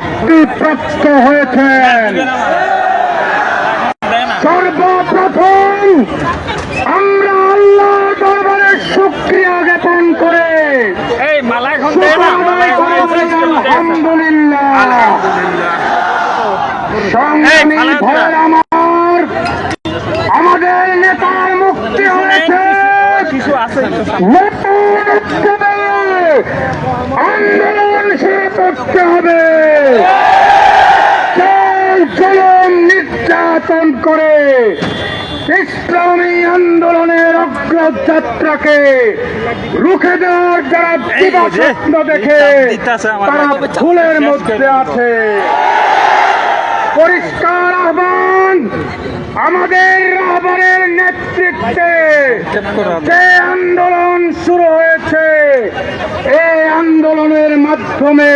মুক্তিপ্রাপ্ত হয়েছেন। সর্বপ্রথম আমরা আল্লাহর দরবারে শুকরিয়া জ্ঞাপন করে আলহামদুলিল্লাহ। সংগ্রামী ভাইয়ের আমার, আমাদের নেতার মুক্তি হয়েছে। আন্দোলন শুরু করতে হবে। জুলুম নির্যাতন করে ইসলামী আন্দোলনের অগ্রযাত্রাকে রুখে দেওয়ার যারা দিবাস্বপ্ন দেখে তারা ভুলের মধ্যে আছে। পরিষ্কার আহ্বান, আমাদের রাহবরের নেতৃত্বে যে আন্দোলন শুরু হয়েছে, এই আন্দোলনের মাধ্যমে